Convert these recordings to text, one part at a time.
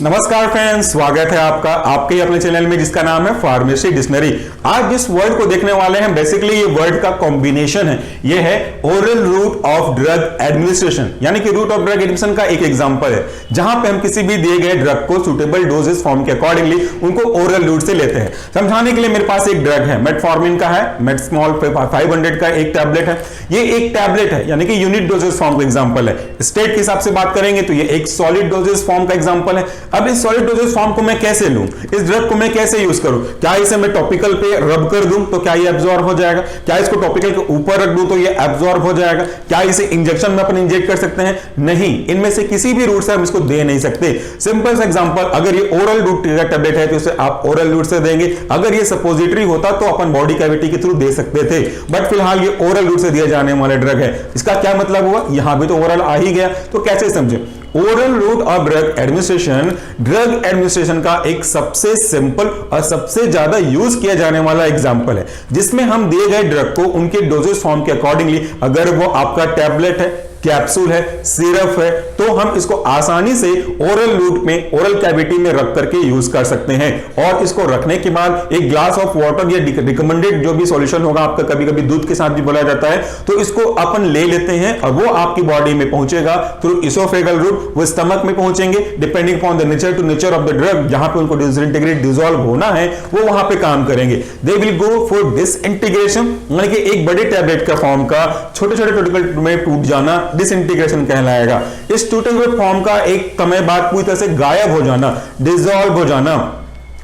नमस्कार फ्रेंड्स, स्वागत है आपका आपके ही अपने चैनल में जिसका नाम है फार्मेसी डिक्शनरी। आज जिस वर्ड को देखने वाले हैं बेसिकली ये वर्ड का कॉम्बिनेशन है। ये है oral route of drug administration, यानी कि रूट ऑफ ड्रग एडमिनिस्ट्रेशन का एक एग्जांपल है जहां पे हम किसी भी दिए गए ड्रग को सुटेबल डोजेस फॉर्म के अकॉर्डिंगली उनको ओरल रूट से लेते हैं। समझाने के लिए मेरे पास एक ड्रग है, मेटफॉर्मिन का है, मेटस्मॉल 500 का एक टैबलेट है। ये एक टैबलेट है यानी कि यूनिट डोजेस फॉर्म का एग्जांपल है। स्टेट के हिसाब से बात करेंगे तो ये एक सॉलिड डोजेस फॉर्म का एग्जांपल है। अब इस सॉलिड डोजेस फॉर्म को मैं कैसे लूं, इस ड्रग को मैं कैसे यूज करूं? क्या इसे मैं टॉपिकल पे रब कर दूं तो क्या ये एब्जॉर्ब हो जाएगा? क्या इसको टॉपिकल के ऊपर रख दूं तो ये एब्जॉर्ब हो जाएगा? क्या इसे इंजेक्शन में अपन इंजेक्ट कर सकते हैं? नहीं, इनमें से किसी भी रूट से हम इसको दे नहीं सकते। सिंपल सा एग्जांपल, अगर ये ओरल रूट का टैबलेट है तो इसे आप ओरल रूट से देंगे। अगर ये सपोजिटरी होता तो अपन बॉडी कैविटी के थ्रू दे सकते थे, बट फिलहाल ये ओरल रूट से दिया जाने वाला ड्रग है। इसका क्या मतलब हुआ? यहां भी तो ओरल आ ही गया, तो कैसे समझे? Oral route of drug administration का एक सबसे सिंपल और सबसे ज्यादा यूज किया जाने वाला एग्जांपल है, जिसमें हम दिए गए ड्रग को उनके डोजेस फॉर्म के अकॉर्डिंगली, अगर वो आपका टैबलेट है, कैप्सूल है, सिरप है, तो हम इसको आसानी से ओरल रूट में, ओरल कैविटी में रख करके यूज कर सकते हैं। और इसको रखने के बाद एक ग्लास ऑफ वाटर या रिकमेंडेड जो भी सॉल्यूशन होगा आपका, कभी कभी दूध के साथ भी बोला जाता है, तो इसको अपन ले लेते हैं और वो आपकी बॉडी में पहुंचेगा थ्रू इसोफेगल रूट, वो स्टमक में पहुंचेंगे। Depending upon the nature to nature of the drug, जहां पे उनको डिसइंटीग्रेट डिसॉल्व होना है वो वहां पे काम करेंगे। They will go for disintegration, यानी कि एक बड़े टैबलेट का फॉर्म का छोटे छोटे पार्टिकल में टूट जाना डिसइंटीग्रेशन कहलाएगा। इस टूटे हुए फॉर्म का एक समय बाद पूरी तरह से गायब हो जाना, डिसॉल्व हो जाना,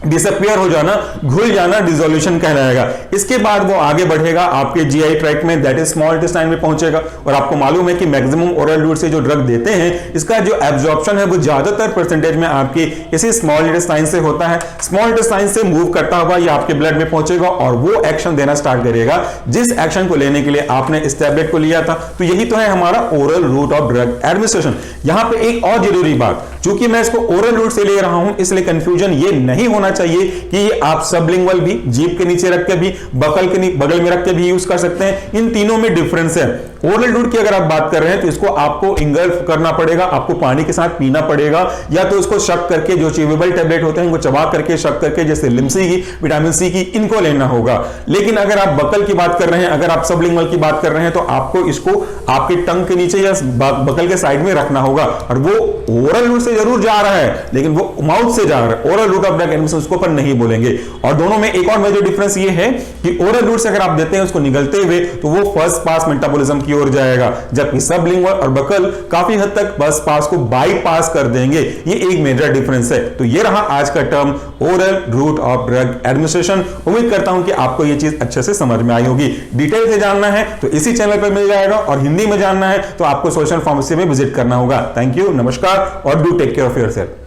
डिसअपियर हो जाना, घुल जाना डिसोल्यूशन कहलाएगा। इसके बाद वो आगे बढ़ेगा आपके जीआई ट्रैक्ट में, दैट इज स्मॉल इंटेस्टाइन में पहुंचेगा। और आपको मालूम है कि मैक्सिमम ओरल रूट से जो ड्रग देते हैं इसका जो एब्जॉर्प्शन है वो ज्यादातर परसेंटेज में आपके इसी स्मॉल इंटेस्टाइन से होता है। स्मॉल इंटेस्टाइन से मूव करता हुआ ये आपके ब्लड में पहुंचेगा और वो एक्शन देना स्टार्ट करेगा जिस एक्शन को लेने के लिए आपने इस टैबलेट को लिया था। तो यही तो है हमारा oral route of drug administration. यहां पे एक और जरूरी बात, चूंकि मैं इसको ओरल रूट से ले रहा हूं इसलिए कंफ्यूजन ये नहीं होना चाहिए कि ये आप सबलिंगुअल भी, जीभ के नीचे रख के भी, बगल में रख के भी यूज कर सकते हैं। इन तीनों में डिफरेंस है। ओरल रूट की अगर आप बात कर रहे हैं तो इसको आपको इंगल्फ करना पड़ेगा, आपको पानी के साथ पीना पड़ेगा, या तो इसको शक करके जो च्यूएबल टैबलेट होते हैं इनको चबा करके, शक करके, जैसे लिम्सी की, विटामिन सी की, इनको लेना होगा। लेकिन अगर आप बकल की बात कर रहे हैं, अगर आप सबलिंगुअल की बात कर रहे हैं तो आपको इसको आपके टंग के नीचे या बकल के साइड में रखना होगा। और वो ओरल रूट से जरूर जा रहा है लेकिन वो माउथ से जा रहा है। Oral route of drug administration उसको पर नहीं बोलेंगे। और दोनों में एक और मेजर डिफरेंस ये है कि ओरल रूट से अगर आप देते हैं उसको निगलते हुए तो वो फर्स्ट पास मेटाबॉलिज्म की ओर जाएगा, जबकि सबलिंगुअल और बकल काफी हद तक फर्स्ट पास को बाईपास कर देंगे। ये एक मेजर डिफरेंस है। तो ये रहा आज का term oral route of drug administration. उम्मीद करता हूं कि आपको ये चीज अच्छे से समझ में आई होगी। डिटेल से जानना है तो इसी चैनल पर मिल जाएगा, और हिंदी में जानना है तो आपको सोशल फार्मेसी में विजिट करना होगा। थैंक यू, नमस्कार, और do take care of yourself.